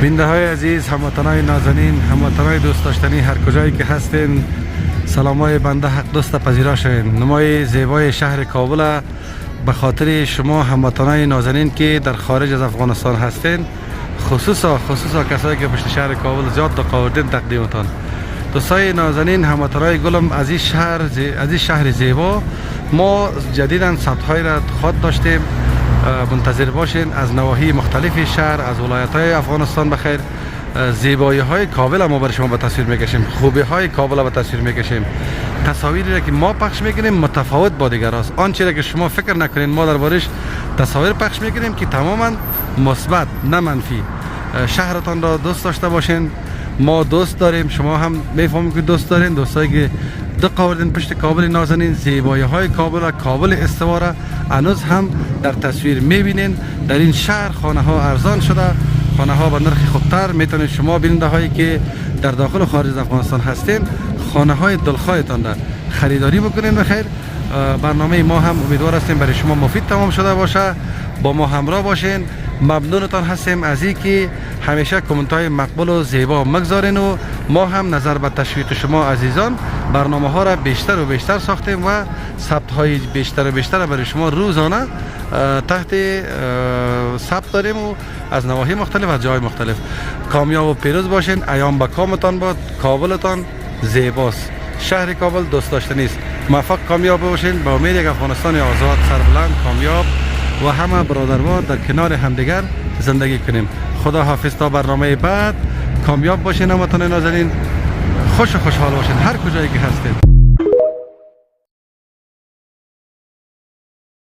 بینده های عزیز، هموطنای نازنین، هموطنای دوست داشتنی، هر کجایی که هستین، سلامای بنده حق دوست پذیرا شوین. نمای زیبای شهر کابل به خاطر شما هموطنای نازنین که در خارج از افغانستان هستین، خصوصا کسایی که پشت شهر کابل زیاد دقاوردین تقدیمتان. دوستای نازنین، هموطنای گلم، از این شهر زیبا ما جدیداً ثبت های را خود داشتیم. منتظر باشین از نواحی مختلف شهر، از ولایت های افغانستان بخیر. زیبایی های کابل ما برای شما به تصویر میکشیم، خوبی های کابل به تصویر میکشیم. تصاویری را که ما پخش میکنیم متفاوت با دیگر است. آنچه را که شما فکر نکنین ما دربارش تصاویر پخش میکنیم که تماما مثبت نه منفی. شهرتان را دوست داشته باشین، ما دوست داریم، شما هم میفهمید که دوست دارین. دوستایی که دقاوردین پشت کابل نازنین، زیبایی های کابل استوا را هنوز هم در تصویر میبینین. در این شهر خانه ها ارزان شده، خانه ها به نرخ خوبتر. میتونید شما بیننده هایی که در داخل و خارج از افغانستان هستین خانه های دلخواهتان را خریداری بکنین. بخیر، برنامه ما هم امیدوار هستیم برای شما مفید تمام شده باشه. با ما همراه باشین. ممنونتان هستیم از اینکه همیشه کامنت های مقبول و زیبا مگذارین و ما هم نظر به تشویق شما عزیزان برنامه ها را بیشتر و بیشتر ساختیم و ثبت های بیشتر و بیشتر برای شما روزانه تحت ثبت داریم و از نواحی مختلف، از جای مختلف. کامیاب و پیروز باشین. ایام به کامتان باد. کابلتان زیباست. شهر کابل دوست داشتنی است. موفق کامیاب باشین. با امید یک افغانستان آزاد، سربلند، کامیاب و همه برادروار در کنار همدیگر زندگی کنیم. خدا حافظ تا برنامه بعد. کامیاب باشین هموطنان نازنین. خوش و خوشحال باشین هر کجایی که هستید.